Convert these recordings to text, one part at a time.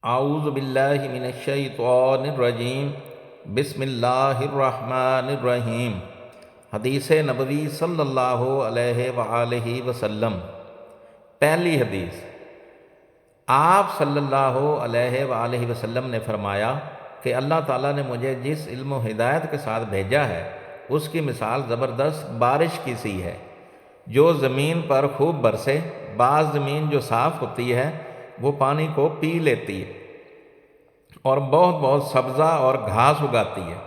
اعوذ باللہ من الشیطان الرجیم بسم اللہ الرحمن الرحیم۔ حدیث نبوی صلی اللہ علیہ وآلہ وسلم۔ پہلی حدیث، آپ صلی اللہ علیہ وآلہ وسلم نے فرمایا کہ اللہ تعالیٰ نے مجھے جس علم و ہدایت کے ساتھ بھیجا ہے اس کی مثال زبردست بارش کی سی ہے جو زمین پر خوب برسے۔ بعض زمین جو صاف ہوتی ہے وہ پانی کو پی لیتی ہے اور بہت بہت سبزہ اور گھاس اگاتی ہے،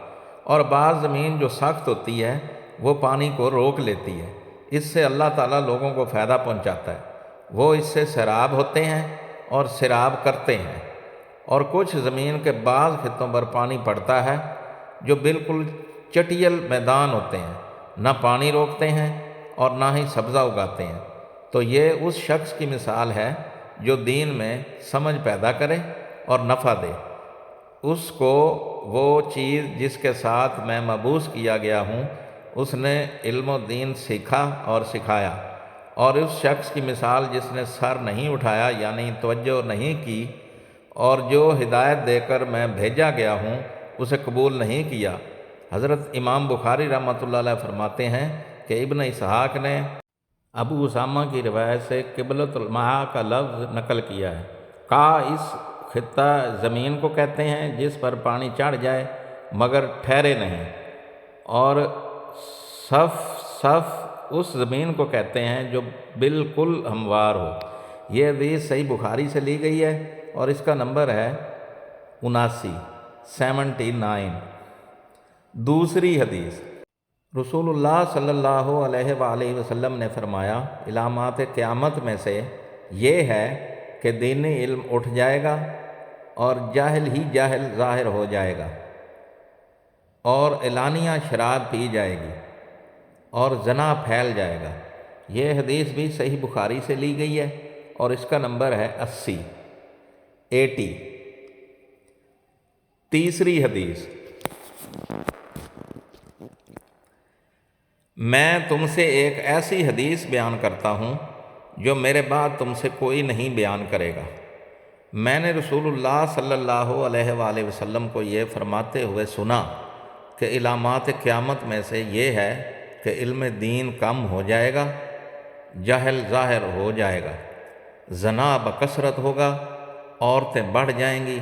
اور بعض زمین جو سخت ہوتی ہے وہ پانی کو روک لیتی ہے۔ اس سے اللہ تعالیٰ لوگوں کو فائدہ پہنچاتا ہے، وہ اس سے سیراب ہوتے ہیں اور سیراب کرتے ہیں۔ اور کچھ زمین کے بعض خطوں پر پانی پڑتا ہے جو بالکل چٹیل میدان ہوتے ہیں، نہ پانی روکتے ہیں اور نہ ہی سبزہ اگاتے ہیں۔ تو یہ اس شخص کی مثال ہے جو دین میں سمجھ پیدا کرے اور نفع دے۔ اس کو وہ چیز جس کے ساتھ میں مبعوث کیا گیا ہوں اس نے علم و دین سیکھا اور سکھایا، اور اس شخص کی مثال جس نے سر نہیں اٹھایا یعنی توجہ نہیں کی، اور جو ہدایت دے کر میں بھیجا گیا ہوں اسے قبول نہیں کیا۔ حضرت امام بخاری رحمۃ اللہ علیہ فرماتے ہیں کہ ابن اسحاق نے ابو اسامہ کی روایت سے قبلۃ الماء کا لفظ نقل کیا ہے۔ کہا اس خطہ زمین کو کہتے ہیں جس پر پانی چڑھ جائے مگر ٹھہرے نہیں، اور صف اس زمین کو کہتے ہیں جو بالکل ہموار ہو۔ یہ حدیث صحیح بخاری سے لی گئی ہے اور اس کا نمبر ہے 79۔ دوسری حدیث، رسول اللہ صلی اللہ علیہ وآلہ وسلم نے فرمایا علامات قیامت میں سے یہ ہے کہ دینی علم اٹھ جائے گا اور جاہل ہی جاہل ظاہر ہو جائے گا، اور اعلانیہ شراب پی جائے گی اور زنا پھیل جائے گا۔ یہ حدیث بھی صحیح بخاری سے لی گئی ہے اور اس کا نمبر ہے 80۔ تیسری حدیث، میں تم سے ایک ایسی حدیث بیان کرتا ہوں جو میرے بعد تم سے کوئی نہیں بیان کرے گا۔ میں نے رسول اللہ صلی اللہ علیہ وآلہ وسلم کو یہ فرماتے ہوئے سنا کہ علامات قیامت میں سے یہ ہے کہ علم دین کم ہو جائے گا، جہل ظاہر ہو جائے گا، زنا بکثرت ہوگا، عورتیں بڑھ جائیں گی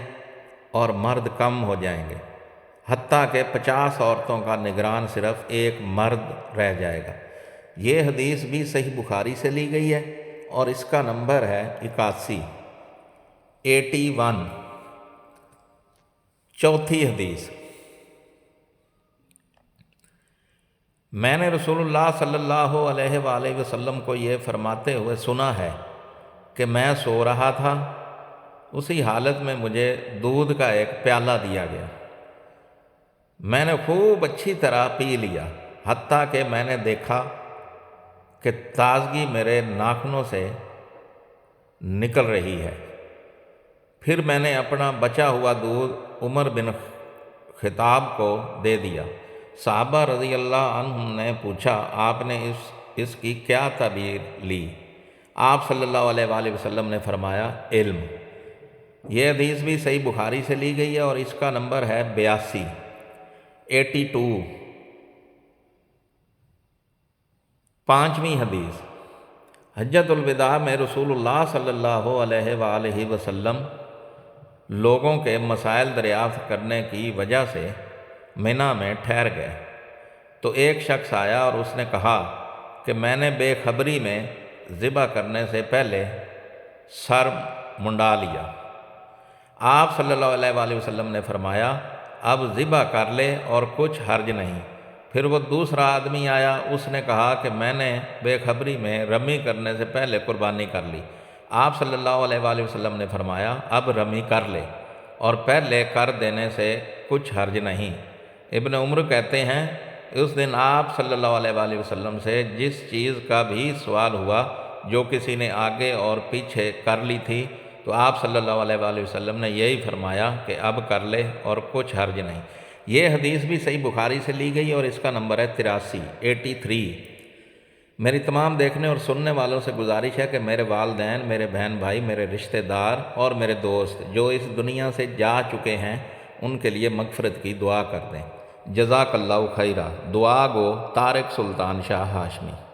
اور مرد کم ہو جائیں گے، حتیٰ کہ 50 عورتوں کا نگران صرف ایک مرد رہ جائے گا۔ یہ حدیث بھی صحیح بخاری سے لی گئی ہے اور اس کا نمبر ہے 81۔ چوتھی حدیث، میں نے رسول اللہ صلی اللہ علیہ وآلہ وسلم کو یہ فرماتے ہوئے سنا ہے کہ میں سو رہا تھا، اسی حالت میں مجھے دودھ کا ایک پیالہ دیا گیا، میں نے خوب اچھی طرح پی لیا، حتیٰ کہ میں نے دیکھا کہ تازگی میرے ناخنوں سے نکل رہی ہے۔ پھر میں نے اپنا بچا ہوا دودھ عمر بن خطاب کو دے دیا۔ صحابہ رضی اللہ عنہم نے پوچھا آپ نے اس کی کیا تعبیر لی؟ آپ صلی اللہ علیہ وآلہ وسلم نے فرمایا علم۔ یہ حدیث بھی صحیح بخاری سے لی گئی ہے اور اس کا نمبر ہے 82۔ پانچویں حدیث، حجۃ الوداع میں رسول اللہ صلی اللہ علیہ وآلہ وسلم لوگوں کے مسائل دریافت کرنے کی وجہ سے منی میں ٹھہر گئے، تو ایک شخص آیا اور اس نے کہا کہ میں نے بے خبری میں ذبح کرنے سے پہلے سر منڈا لیا۔ آپ صلی اللہ علیہ وآلہ وسلم نے فرمایا اب ذبح کر لے اور کچھ حرج نہیں۔ پھر وہ دوسرا آدمی آیا، اس نے کہا کہ میں نے بے خبری میں رمی کرنے سے پہلے قربانی کر لی۔ آپ صلی اللہ علیہ وآلہ وسلم نے فرمایا اب رمی کر لے اور پہلے کر دینے سے کچھ حرج نہیں۔ ابن عمر کہتے ہیں اس دن آپ صلی اللہ علیہ وآلہ وسلم سے جس چیز کا بھی سوال ہوا جو کسی نے آگے اور پیچھے کر لی تھی تو آپ صلی اللہ علیہ وآلہ وسلم نے یہی فرمایا کہ اب کر لے اور کچھ حرج نہیں۔ یہ حدیث بھی صحیح بخاری سے لی گئی اور اس کا نمبر ہے 83۔ میری تمام دیکھنے اور سننے والوں سے گزارش ہے کہ میرے والدین، میرے بہن بھائی، میرے رشتہ دار اور میرے دوست جو اس دنیا سے جا چکے ہیں ان کے لیے مغفرت کی دعا کر دیں۔ جزاک اللہ خیرہ۔ دعا گو طارق سلطان شاہ ہاشمی۔